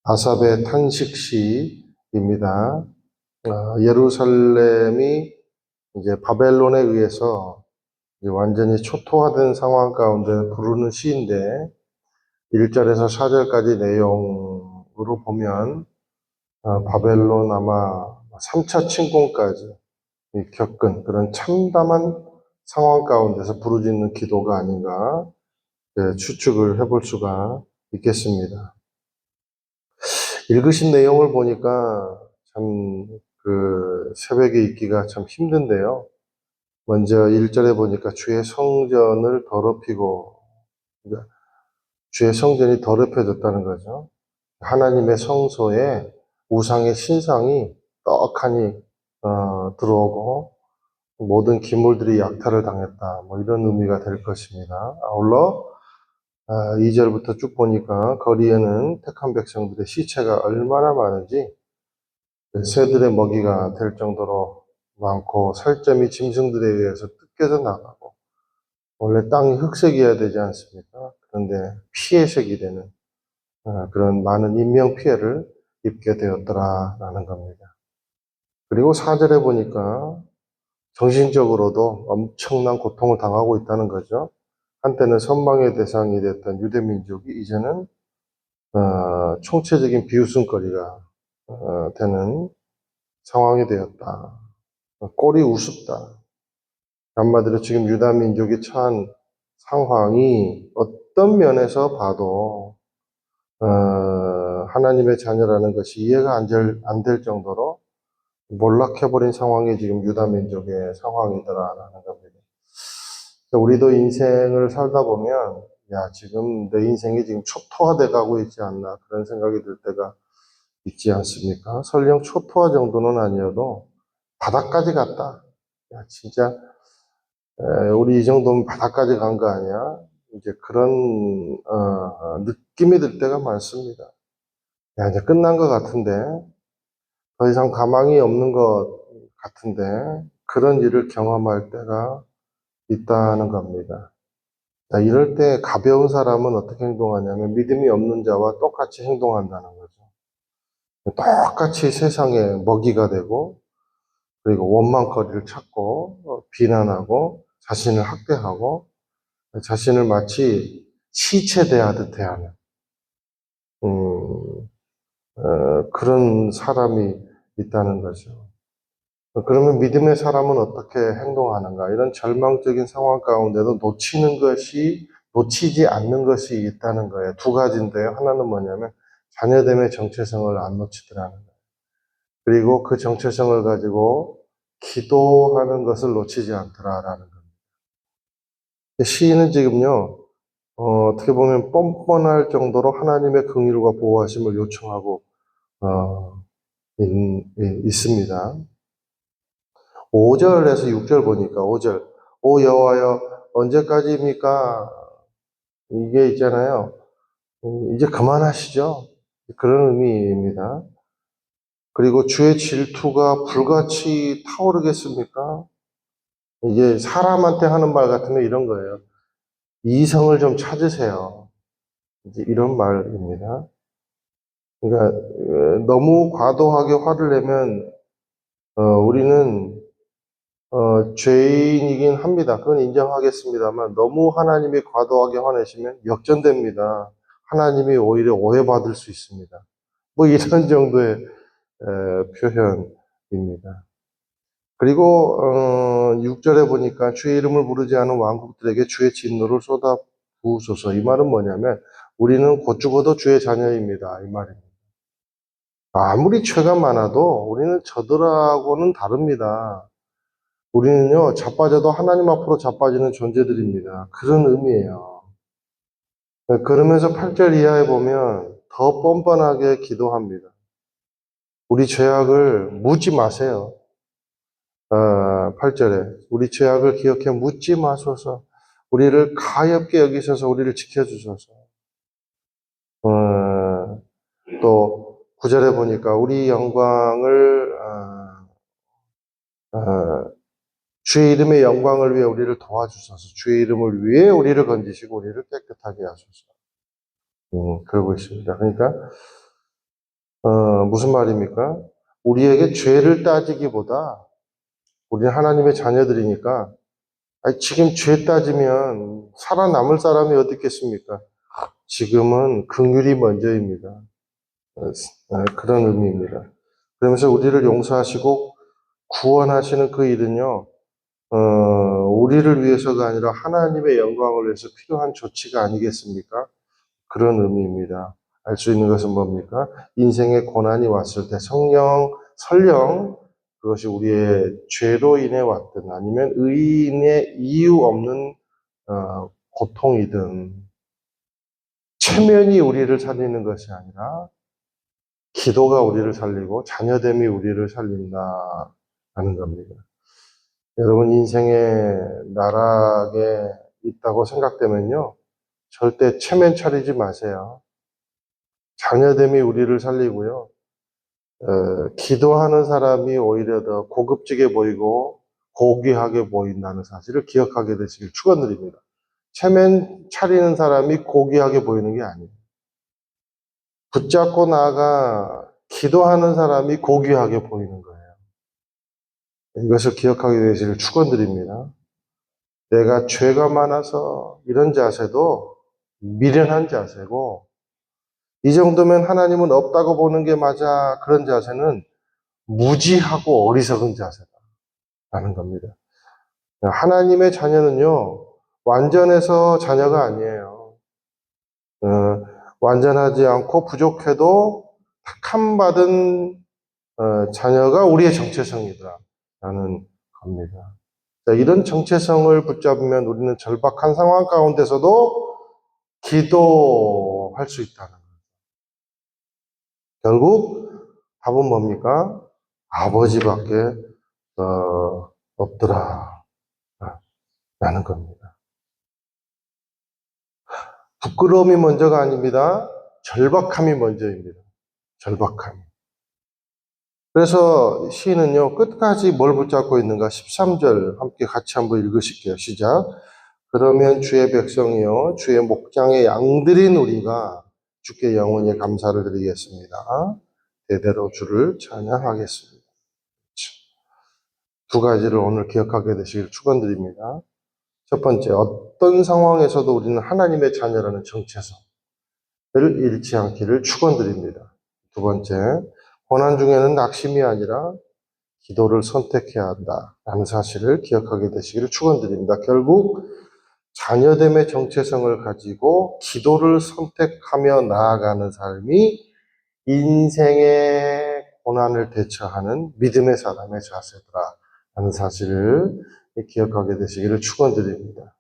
아삽의 탄식시입니다. 예루살렘이 이제 바벨론에 의해서 이제 완전히 초토화된 상황 가운데 부르는 시인데 1절에서 4절까지 내용으로 보면 바벨론 아마 3차 침공까지 겪은 그런 참담한 상황 가운데서 부르짖는 기도가 아닌가 추측을 해볼 수가 있겠습니다. 읽으신 내용을 보니까 참 새벽에 있기가 참 힘든데요. 먼저 1절에 보니까 주의 성전을 더럽히고, 그러니까 주의 성전이 더럽혀졌다는 거죠. 하나님의 성소에 우상의 신상이 떡하니 들어오고 모든 기물들이 약탈을 당했다. 뭐 이런 의미가 될 것입니다. 아울러 2절부터 쭉 보니까 거리에는 택한 백성들의 시체가 얼마나 많은지 새들의 먹이가 될 정도로 많고 살점이 짐승들에 의해서 뜯겨져 나가고 원래 땅이 흑색이어야 되지 않습니까? 그런데 피해색이 되는 그런 많은 인명피해를 입게 되었더라라는 겁니다. 그리고 4절에 보니까 정신적으로도 엄청난 고통을 당하고 있다는 거죠. 한때는 선망의 대상이 됐던 유대민족이 이제는 총체적인 비웃음거리가 되는 상황이 되었다. 꼴이 우습다. 한마디로 지금 유다 민족이 처한 상황이 어떤 면에서 봐도 하나님의 자녀라는 것이 이해가 안 될 정도로 몰락해버린 상황이 지금 유다 민족의 상황이더라라는 겁니다. 우리도 인생을 살다 보면 야 지금 내 인생이 지금 초토화돼 가고 있지 않나 그런 생각이 들 때가 있지 않습니까? 설령 초토화 정도는 아니어도 바닥까지 갔다. 야 진짜 우리 이 정도면 바닥까지 간 거 아니야? 이제 그런 느낌이 들 때가 많습니다. 야 이제 끝난 것 같은데 더 이상 가망이 없는 것 같은데 그런 일을 경험할 때가 있다는 겁니다. 자, 이럴 때 가벼운 사람은 어떻게 행동하냐면 믿음이 없는 자와 똑같이 행동한다는 거죠. 똑같이 세상에 먹이가 되고 그리고 원망거리를 찾고 비난하고 자신을 학대하고 자신을 마치 시체 대하듯 대하는 그런 사람이 있다는 거죠. 그러면 믿음의 사람은 어떻게 행동하는가? 이런 절망적인 상황 가운데도 놓치지 않는 것이 있다는 거예요. 두 가지인데요. 하나는 뭐냐면 자녀됨의 정체성을 안 놓치더라는 거예요. 그리고 그 정체성을 가지고 기도하는 것을 놓치지 않더라라는 겁니다. 시인은 지금요, 어떻게 보면 뻔뻔할 정도로 하나님의 긍휼과 보호하심을 요청하고 있습니다. 5절에서 6절 보니까 5절 오 여호와여 언제까지입니까? 이게 있잖아요. 이제 그만하시죠. 그런 의미입니다. 그리고 주의 질투가 불같이 타오르겠습니까? 이게 사람한테 하는 말 같으면 이런 거예요. 이성을 좀 찾으세요. 이제 이런 말입니다. 그러니까 너무 과도하게 화를 내면 우리는 죄인이긴 합니다. 그건 인정하겠습니다만 너무 하나님이 과도하게 화내시면 역전됩니다. 하나님이 오히려 오해받을 수 있습니다. 뭐 이런 정도의 표현입니다. 그리고 6절에 보니까 주의 이름을 부르지 않은 왕국들에게 주의 진노를 쏟아 부으소서. 이 말은 뭐냐면 우리는 곧 죽어도 주의 자녀입니다. 이 말입니다. 아무리 죄가 많아도 우리는 저들하고는 다릅니다. 우리는요, 자빠져도 하나님 앞으로 자빠지는 존재들입니다. 그런 의미예요. 그러면서 8절 이하에 보면 더 뻔뻔하게 기도합니다. 우리 죄악을 묻지 마세요. 8절에 우리 죄악을 기억해 묻지 마소서. 우리를 가엾게 여기셔서 우리를 지켜주소서. 또 9절에 보니까 우리 영광을 주의 이름의 영광을 위해 우리를 도와주소서. 주의 이름을 위해 우리를 건지시고 우리를 깨끗하게 하소서. 그러고 있습니다. 그러니까 무슨 말입니까? 우리에게 죄를 따지기보다 우리는 하나님의 자녀들이니까 아니, 지금 죄 따지면 살아남을 사람이 어디 있겠습니까? 지금은 긍휼이 먼저입니다. 그런 의미입니다. 그러면서 우리를 용서하시고 구원하시는 그 일은요, 우리를 위해서가 아니라 하나님의 영광을 위해서 필요한 조치가 아니겠습니까? 그런 의미입니다. 알 수 있는 것은 뭡니까? 인생의 고난이 왔을 때 설령 그것이 우리의 죄로 인해 왔든 아니면 의인의 이유 없는 고통이든 체면이 우리를 살리는 것이 아니라 기도가 우리를 살리고 자녀됨이 우리를 살린다는 겁니다. 여러분 인생에 나락에 있다고 생각되면요. 절대 체면 차리지 마세요. 자녀됨이 우리를 살리고요. 기도하는 사람이 오히려 더 고급지게 보이고 고귀하게 보인다는 사실을 기억하게 되시길 축원드립니다. 체면 차리는 사람이 고귀하게 보이는 게 아니에요. 붙잡고 나아가 기도하는 사람이 고귀하게 보이는 거예요. 이것을 기억하게 되시길 축원드립니다. 내가 죄가 많아서 이런 자세도 미련한 자세고 이 정도면 하나님은 없다고 보는 게 맞아. 그런 자세는 무지하고 어리석은 자세다라는 겁니다. 하나님의 자녀는요, 완전해서 자녀가 아니에요. 어, 완전하지 않고 부족해도 택함 받은 자녀가 우리의 정체성이다라는 겁니다. 자, 이런 정체성을 붙잡으면 우리는 절박한 상황 가운데서도 기도할 수 있다는 거예요. 결국 답은 뭡니까? 아버지밖에 없더라 라는 겁니다. 부끄러움이 먼저가 아닙니다. 절박함이 먼저입니다. 절박함. 그래서 시인은요, 끝까지 뭘 붙잡고 있는가? 13절 함께 같이 한번 읽으실게요. 시작. 그러면 주의 백성이요, 주의 목장의 양들인 우리가 주께 영원히 감사를 드리겠습니다. 대대로 주를 찬양하겠습니다. 두 가지를 오늘 기억하게 되시길 축원드립니다. 첫 번째, 어떤 상황에서도 우리는 하나님의 자녀라는 정체성을 잃지 않기를 축원드립니다. 두 번째, 고난 중에는 낙심이 아니라 기도를 선택해야 한다라는 사실을 기억하게 되시기를 축원드립니다. 결국 자녀됨의 정체성을 가지고 기도를 선택하며 나아가는 삶이 인생의 고난을 대처하는 믿음의 사람의 자세더라라는 사실을 기억하게 되시기를 축원드립니다.